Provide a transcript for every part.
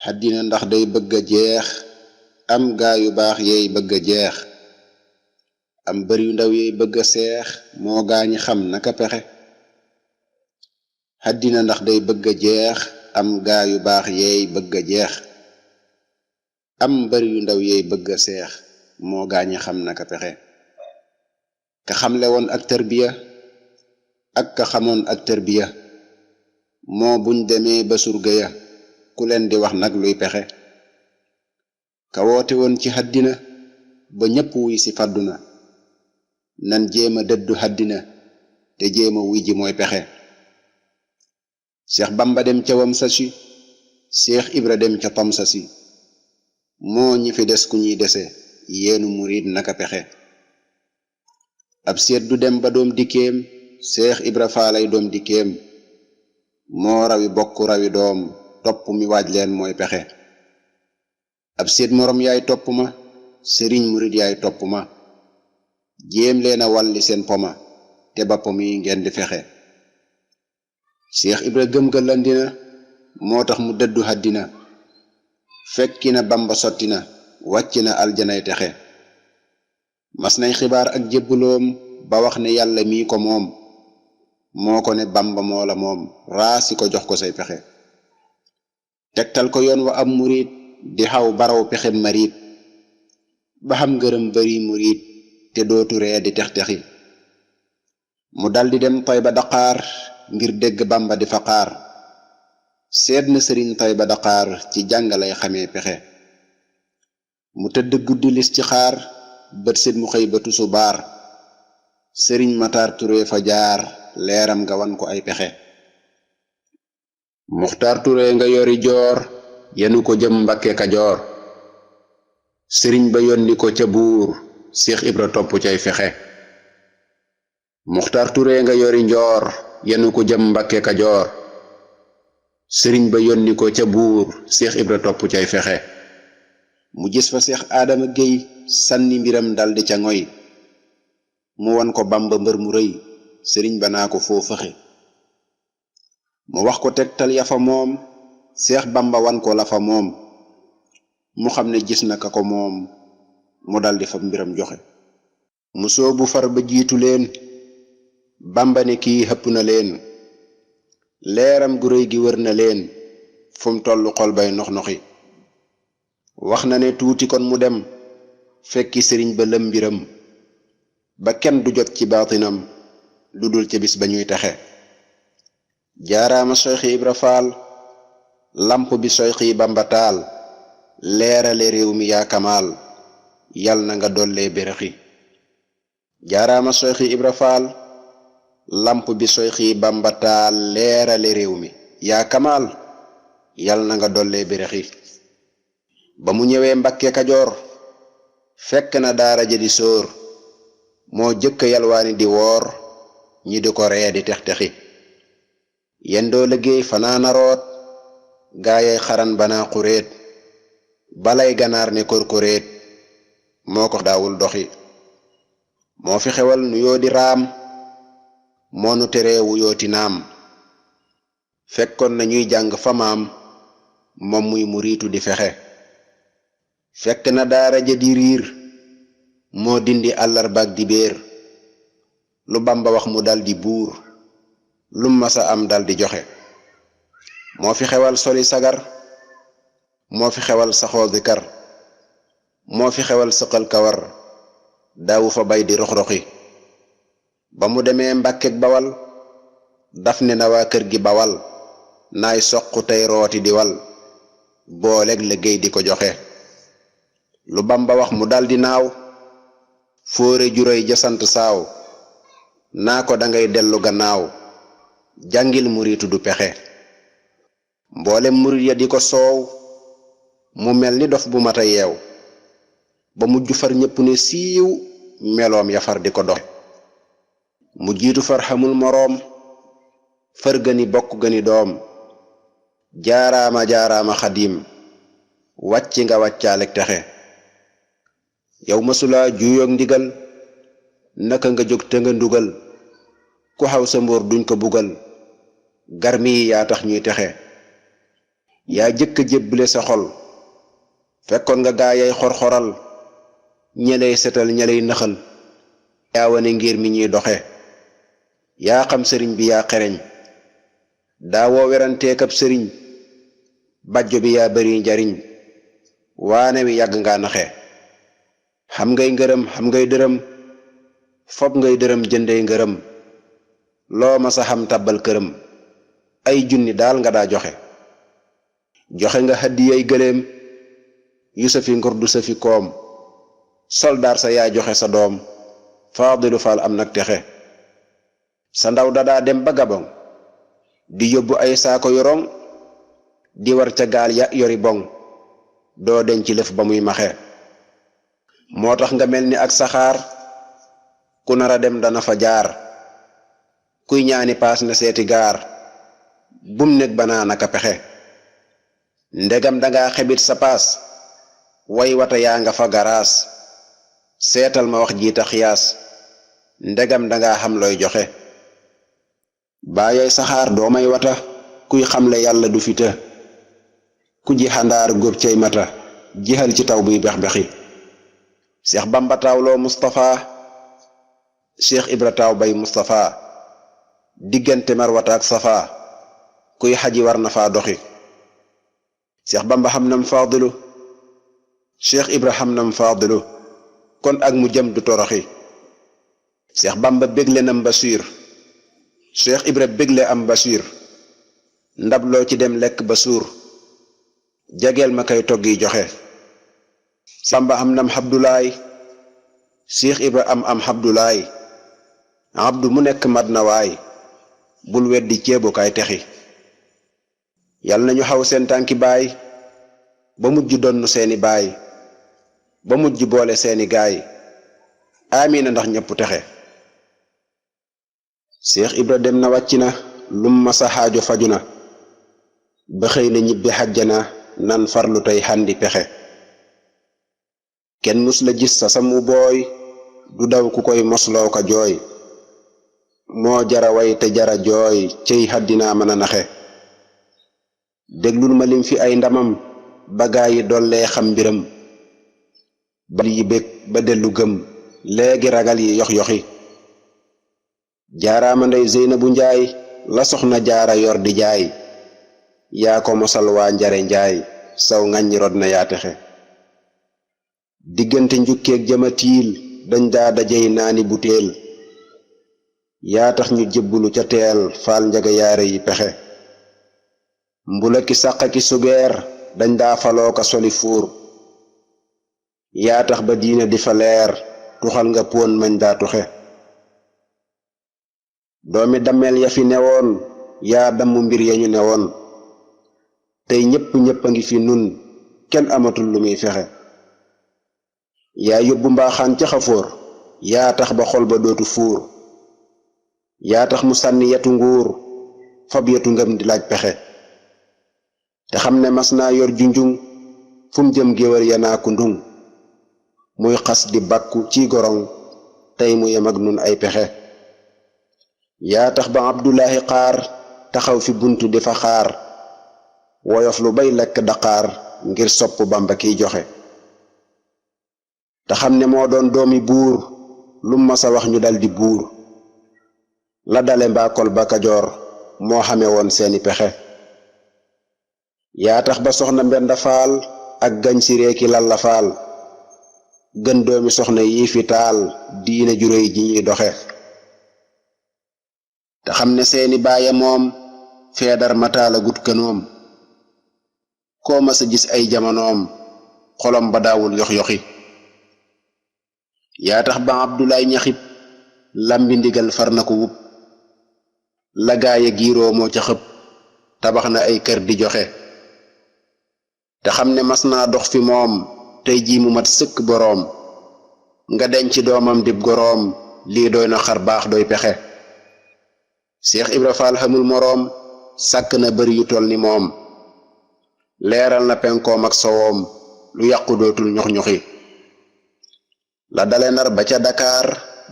àddina ndax day bëgg a jeex am gaa yu baax yeey bëgg a jeex am bër yu ndaw yeey bëgg a seex moo gaañi xam naka pexe àddina ndax day bëgg a jeex am gaa yu baax yeey bëgg a jeex am bër yu ndaw yeey bëgg a seex moo gaañi xam naka pexe ka xamle woon ak tërbiya ak ka xamoon ak tërbiya moo buñ demee ba surga ya ku leen di wax nag luy pexe ka woote woon ci àddina ba ñépp wuy si fàdduna nan jéema dëddu àddina te jéema wuy ji mooy pexe Seex Bamba dem ca wam sasi Seex Ibra dem ca pam sasi moo ñi fi des ku ñuy dese yéenu murid naka pexe ab seet du dem ba doom dikkeem Seex Ibra faalay doom dikkeem moo rawi bokk rawi doom topp mi waaj leen mooy pexe ab seet moroom yaay topp ma sëriñ murid yaay topp ma jéem leen a walli seen poma te bappam yi ngeen di fexe Seex Ibra gëm ga landina moo tax mu dëddu àddina fekki na Bamba sotti na wàcc na aljanay texe mas nay xibaar ak jébbuloom ba wax ne yàlla mii ko moom moo ko ne Bamba moo la moom raasi ko jox ko say pexe tegtal ko yoon wa am murid di xaw baraw pexem marit ba xam ngërëm bari murid te dootu ree di tex-texi mu daldi dem Tayba Daqaar ngir dégg Bamba di faqaar seet na sëriñ Tayba Daqaar ci jàngalay xamee pexe mu tëdd guddi lis ci xaar bët set mu xëy ba tusubaar sëriñ Matar Ture fa jaar leeram nga wan ko ay pexe Muxtaar Ture nga yori joor yenu ko jëm Mbakke Kajoor sëriñ ba yónni ko ca buur Seex Ibra topp cay fexe Muxtaar Ture nga yori njoor yenu ko jëm Mbakke Kajoor sëriñ ba yónni ko ca buur Seex Ibra topp cay fexe mu gis fa Seex Adama Géy sànni mbiram daldi ca ngoy mu wan ko Bamba mbër mu rëy sëriñ ba naa ko foo fëxe mu wax ko tegtal ya fa moom Seex Bamba wan ko la fa moom mu xam ne gis na ka ko moom mu daldi fa mbiram joxe mu soobu far ba jiitu leen Bamba ne kii xëpp na leen leeram gu rëy gi wër na leen fu mu tollu xol bay nox-noxi wax na ne tuuti kon mu dem fekki sëriñ ba lëm mbiram ba kenn du jot ci baatinam lu dul ca bis ba ñuy taxe jaaraama Seex Ibra Faal lamp bi Seex Bamba taal leerale réew mi yaa kamaal yal na nga dollee bérëxi jaaraama Seex Ibra Faal lamp bi Seex Bamba taal leerale réew mi yaa kamaal yal na nga dollee bérëxi ba mu ñëwee Mbakke Kajoor fekk na daara ja di sóor moo jëkk yalwaani di woor ñi di ko ree di tex-texi yendoo liggéey fanaana root gaayay xaran banaa xuréet balay ganaar ne korkoréet moo ko daawul doxi moo fi xewal nu yoo di raam moo nu teree wu yooti naam fekkoon na ñuy jàng fa maam moom muy muriitu di fexe fekk na daara ja di riir moo dindi àllarbaak di béer lu Bamba wax mu daldi buur lu masa am daldi joxe moo fi xewal soli sagar moo fi xewal saxoo zikar moo fi xewal sëqal kawar daawu fa bay di rox-roxi ba mu demee Mbàkkek Bawal daf ne na waa kër gi bawal naay soq tey rooti di wal booleeg liggéey di ko joxe lu Bamba wax mu daldi naaw fóore juróy ja sant saaw naa ko dangay dellu gannaaw jàngil muritu du pexe mboolem murit ya di ko soow mu mel ni dof bu mata yeew ba mujj far ñépp ne siiw meloom ya far di ko dox mu jiitu far xamul moroom far gëni bokk gëni doom jaaraama jaaraama xadim wàcc nga wàccaalek texe yow masula juyoog ndigal naka nga jóg te nga ndugal ku xaw sa mbóor duñ ko bugal garmi yi yaa tax ñuy texe yaa jëkk a jébbale sa xol fekkoon nga gaayay xor-xoral ñeley setal ñeley nëxal yaa wane ngir mi ñuy doxe yaa xam sëriñ bi yaa xereñ daawoo weranteekab sëriñ bàjjo bi yaa bari njariñ waane wi yàgg nga naxe xam ngay ngërëm xam ngay dërëm fob ngay dërëm jëndey ngërëm loo ma sa xam tàbbal këram ay junni daal nga daa joxe nga haddiyay gëléem yu sa fi ngor du sa fi koom soldaar sa yaa joxe sa doom Faadilu Faal am nag texe sa ndaw dadaa dem ba Gabon di yóbbu ay saako yorong di war ca gaal ya yori boŋ doo denc lëf ba muy maxe moo tax nga mel ni ak saxaar ku nara dem dana fa jaar kuy ñaani paas na seeti gaar bum nekk banaana ka pexe ndegam danga xebit sa paas way wata yaa nga fa garaas seetal ma wax jiita xiyaas ndegam danga xam looy joxe baayay saxaar doomay wata kuy xamle yàlla du fita ku ji xandaar góob cay mata jixal ci taw buy bex-bexi Seex Bamba taawloo Mustafa Cheikh Ibra taaw bay Mustafa diggante Marwata ak Safa kuy xaji war na faa doxi Seex Bamba xam nam Faadilu Cheikh Ibra xam nam Faadilu kon ak mu jëm du toroxi Seex Bamba bégle nam Basiir Cheikh Ibra bégle am Basiir ndab loo ci dem lekk ba suur jageel ma kay toggi joxe Samba am nam Abdulaay Cheikh Ibra am Abdulaay abdu mu nekk mat na waay bul weddi ceebu kay texi yal nañu xaw seen tànki baay ba mujj donn seeni baay ba mujj boole seeni gaay amiina ndax ñépp texe Cheikh Ibra dem na wàcc na lum ma sa xaajo faju na ba xëy na ñibbi xajjana nan farlu tey xandi pexe kenn mus la gis sa samu booy du daw ku koy mosloo ka jooy moo jara way te jara jooy cey haddinaa mën a naxe déglul ma lim fi ay ndamam ba gaa yi dollee xam mbiram bal yi bég ba dellu gëm léegi ragal yi yox-yoxi jaaraama ndey Zeynabu Njaay la soxna jaara yor di jaay yaa ko mosal waa njare njaay saw ngañ rod na yaa texe diggante njukkeeg jëma tiil dañ daa dajey naani butéel yaa tax ñu jébbulu ca teel faal njaga yaare yi pexe mbula ki sàqa ki sugeer dañ daa faloo ka soli fuur yaa tax ba diina di fa leer tuxal nga póon mañ daa tuxe doomi dammeel ya fi newoon yaa damm mbir ya ñu newoon tey ñépp a ngi fi nun kenn amatul lu muy fexe yaa yóbbu mbaaxaan ca xafoor yaa tax ba xol ba dootu fuur yaa tax mu sànni yetu nguur fab yetu ngëm di laaj pexe te xam ne mas naa yor junjung fum jëm géwél ya naa ku ndung muy xas di bàkku ci gorong tey mu yem ak nun ay pexe yaa tax ba Abdullahi xaar taxaw fi buntu di fa xaar woyof lu bay lekk daqaar ngir sopp Bamba kiy joxe te xam ne moo doon doomi buur lu masa wax ñu dal di buur la dale mbaakol ba Kajoor moo xame woon seeni pexe yaa tax ba soxna Mbenda Faal ak gañ si reeki Lalla Faal gën doomi soxna yi fi taal diine ju réy ji ñuy doxe te xam ne seeni baaye moom feedar mataala gut kënoom koo masa gis ay jamonoom xolom ba daawul yox-yoxi yaa tax ba Abdoulaye ñaxib lambi ndigal far na ko wub la gaaye giiroo moo ca xëpp tabax na ay kër di joxe te xam ne mas naa dox fi moom tey jii mu mat sëkk boroom nga denc doomam dib goroom lii doy na xar baax doy pexe Cheikh Ibra Fall xamul moroom sàkk na bari yu tol ni moom leeral na penkoom ak sowoom lu yàqu dootul ñox-ñoxi la dale Ndar ba ca Dakar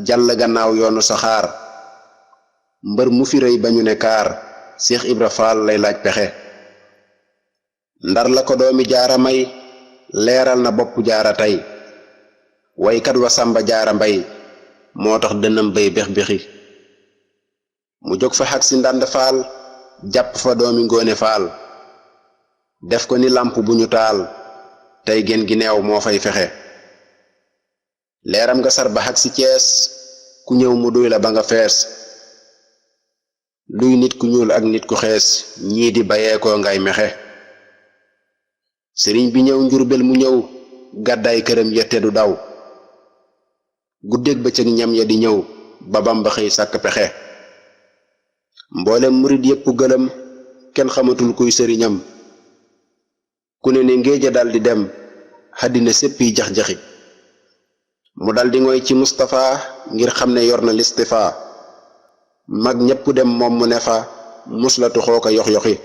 jàll gannaaw yoonu saxaar mbër mu fi rëy ba ñu ne kaar Cheikh Ibra Fall lay laaj pexe ndar la ko doomi jaara may leeral na bopp jaara tey waykat wa sàmba jaara mbay moo tax dënam bay bex-bexi mu jóg fa xag si ndànd faal jàpp fa doomi ngoone faal def ko ni làmp bu ñu taal tey gen gi neew moo fay fexe leeram nga sar ba xag si Cees ku ñëw mu duy la ba nga fees luy nit ku ñuul ak nit ku xees ñii di bayeekoo ngay mexe sëriñ bi ñëw Njurbel mu ñëw gàddaay këram yette du daw guddeeg bëccëg ñam ya di ñëw ba Bamba xëy sàkk pexe mboolem murit yépp gëlëm kenn xamatul kuy sëriñam ku ne ngéeja dal di dem àddina sépp yi jax-jaxi mu dal di ngoy ci Mustapha ngir xam ne yor na listifa mag ñépp dem moom mu ne fa muslatu xooka yox-yoxi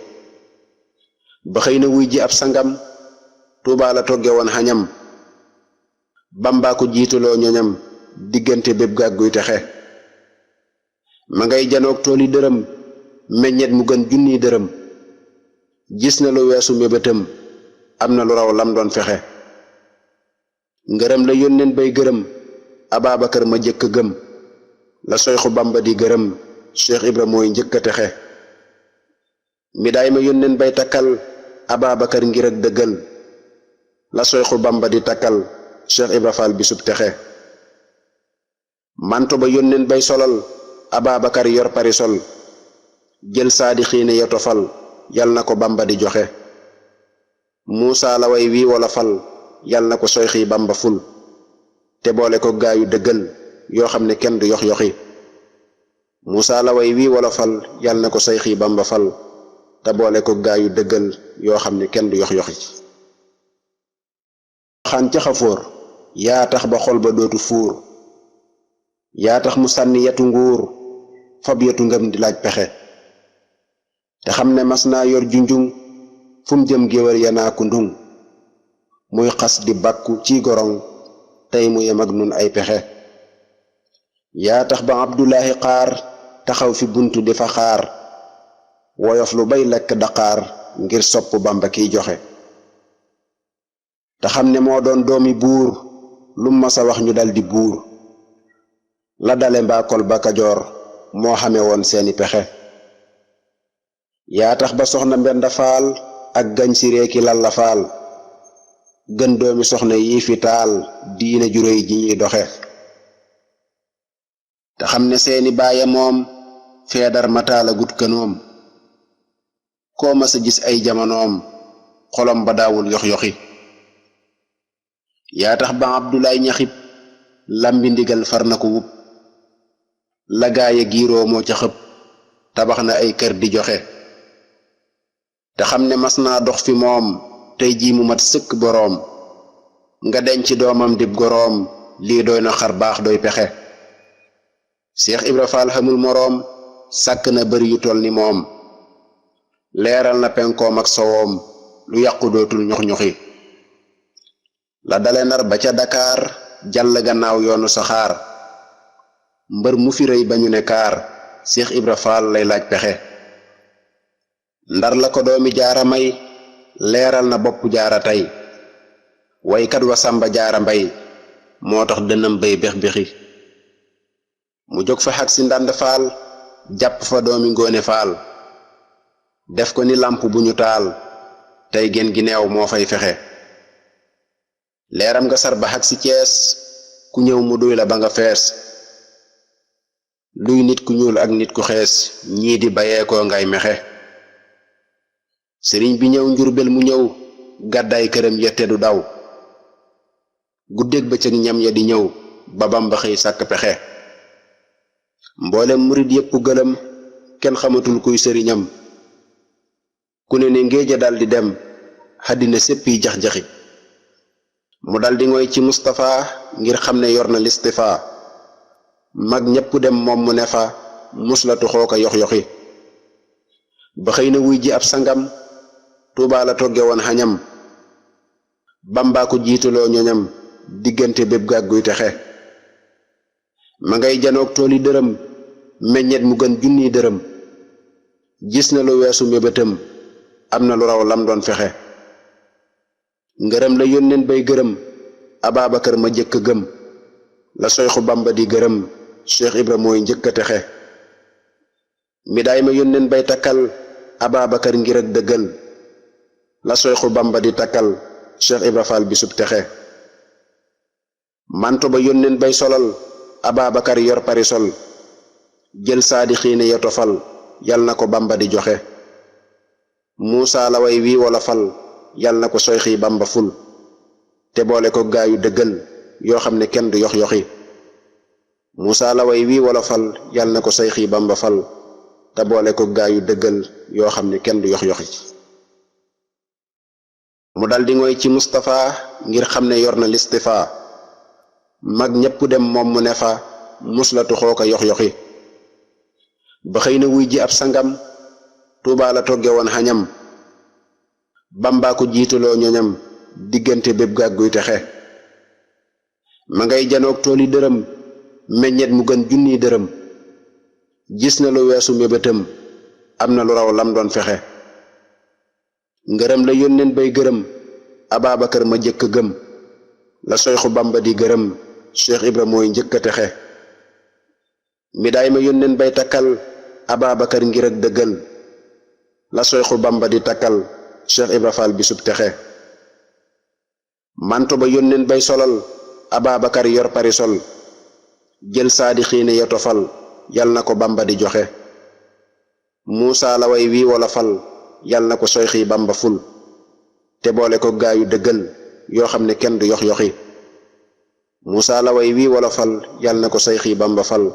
ba xëy na wuy ji ab sangam Tuubaa la togge woon xañam Bamba ko jiituloo ñoñam diggante bépp gàgguy texe ma ngay janoog tooli dërëm meññet mu gën junniy dërëm gis na lu weesu mébétam am na lu raw lam doon fexe ngërëm la yónneen bay gërëm Ababakar ma jëkk gëm la Soyxu Bamba di gërëm Cheikh Ibra mooy njëkk a texe mi daay ma yónneen bay takkal Ababakar ngir ak dëggal la Soyxu Bamba di takkal Cheikh Ibra Fall bisub texe manto ba yónneen bay solal Ababakar yor parisol jël saadi xiine ya tofal yal na ko Bamba di joxe Muusa la way wii wala fal yal na ko Soyxi Bamba ful te boole ko gaayu dëggal yoo xam ne kenn du yox-yoxi Muusa la way wii wala fal yal na ko Soyxi Bamba fal te boole ko gaayu dëggal yoo xam ne kenn du yox-yoxi xaan ca xafoor yaa tax ba xol ba dootu fuur yaa tax mu sànni yetu nguur fab yetu ngëm di laaj pexe te xam ne mas naa yor junjung fu mu jëm géwél ya naa ku ndung muy xas di bàkku ci gorong tey mu yem ak nun ay pexe yaa tax ba Abdullahi xaar taxaw fi buntu di fa xaar woyof lu bay lekk daqaar ngir sopp Bamba kiy joxe te xam ne moo doon doomi buur lu masa wax ñu dal di buur la dale mbaakol ba Kajoor moo xame woon seeni pexe yaa tax ba soxna Mbenda Faal ak gañ si reeki Lalla Faal gën doomi soxna yi fi taal diine ju réy ji ñuy doxe te xam ne seeni baaya moom feedar mataala gut kënoom koo masa gis ay jamonoom xolom ba daawul yox-yoxi yaa tax ba Abdoulaye ñaxib lambi ndigal far na ko wub la gaaya giiroo moo ca xëpp tabax na ay kër di joxe te xam ne mas naa dox fi moom tey jii mu mat sëkk boroom nga denc doomam dib goroom lii doy na xar baax doy pexe Cheikh Ibra Fall xamul moroom sàkk na bari yu tol ni moom leeral na penkoom ak sowoom lu yàqu dootul ñox-ñoxi la dale Ndar ba ca Dakar jàll gannaaw yoonu saxaar mbër mu fi rëy ba ñu ne kaar Cheikh Ibra Fall lay laaj pexe Ndar la ko doomi jaara may leeral na bopp jaara tey waykat wa sàmba jaara mbay moo tax dënam bay bex-bexi mu jóg fa xag si ndànd faal jàpp fa doomi ngoone faal def ko ni làmp bu ñu taal tey gen gi neew moo fay fexe leeram nga sar ba xag si Cees ku ñëw mu duy la ba nga fees luy nit ku ñuul ak nit ku xees ñii di bayeekoo ngay mexe sëriñ bi ñëw Njurbel mu ñëw gàddaay këram yette du daw guddeeg bëccëg ñam ya di ñëw ba Bamba xëy sàkk pexe mboolem murit yépp gëlëm kenn xamatul kuy sëriñam ku ne ngéeja dal di dem àddina sépp yi jax-jaxi mu dal di ngoy ci Mustapha ngir xam ne yor na listifa mag ñépp dem moom mu ne fa muslatu xooka yox-yoxi ba xëy na wuy ji ab sangam Tuubaa la togge woon xañam Bamba ko jiituloo ñoñam diggante bépp gàgguy texe ma ngay janoog tooli dërëm meññet mu gën junniy dërëm gis na lu weesu mébétam am na lu raw lam doon fexe ngërëm la yónneen bay gërëm Ababakar ma jëkk gëm la Soyxu Bamba di gërëm Cheikh Ibra mooy njëkk a texe midaay ma yónneen bay takkal Ababakar ngir ak dëggal la Soyxu Bamba di takkal Cheikh Ibra Fall bisub texe manto ba yónneen bay solal Ababakar yor parisol jël saadi xiine ya tofal yal na ko Bamba di joxe Muusa la way wii wala fal yal na ko Soyxi Bamba ful te boole ko gaayu dëggal yoo xam ne kenn du yox yoxi Muusa la way wii wala fal yal na ko Soyxi Bamba fal te boole ko gaayu dëggal yoo xam ne kenn du yox yoxi mu daldi ngoy ci Mustafa ngir xam ne yor na listifa mag ñépp dem moom mu ne fa muslatu xoo ko yox yoxi ba xëy na wuy ji ab sangam Tuubaa la togge woon xañam Bamba ko jiituloo ñoñam diggante bépp gàgguy texe ma ngay janoog tooli dërëm meññet mu gën junniy dërëm gis na lu weesu mébétam am na lu raw lam doon fexe ngërëm la yónneen bay gërëm Ababakar ma jëkk gëm la Soyxu Bamba di gërëm Cheikh Ibra mooy njëkk a texe midaay ma yónneen bay takkal Ababakar ngir ak dëggal la Soyxu Bamba di takkal Cheikh Ibra Fall bisub texe manto ba yónneen bay solal Ababakar yor parisol jël saadi xiine ya tofal yal na ko Bamba di joxe Muusa la way wii wala fal yal na ko Soyxi Bamba ful te boole ko gaayu dëggal yoo xam ne kenn du yox yoxi Muusa la way wii wala fal yal na ko Soyxi Bamba fal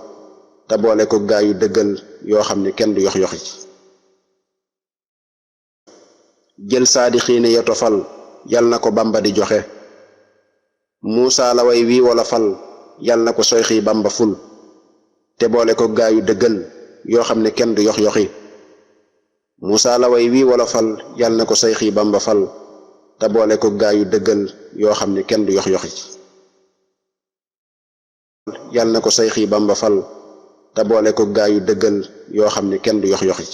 te boole ko gaayu dëggal yoo xam ne kenn du yox yoxi jël saadi xiine ya tofal yal na ko Bamba di joxe Muusa la way wii wala fal yal na ko Soyxi Bamba ful te boole ko gaayu dëggal yoo xam ne kenn du yox yoxi Muusa la way wii wala fal yal na ko Soyxi Bamba fal te boole ko gaayu dëggal yoo xam ne kenn du yox yoxi yal na ko Soyxi Bamba fal te boole ko gaayu dëggal yoo xam ne kenn du yox yoxi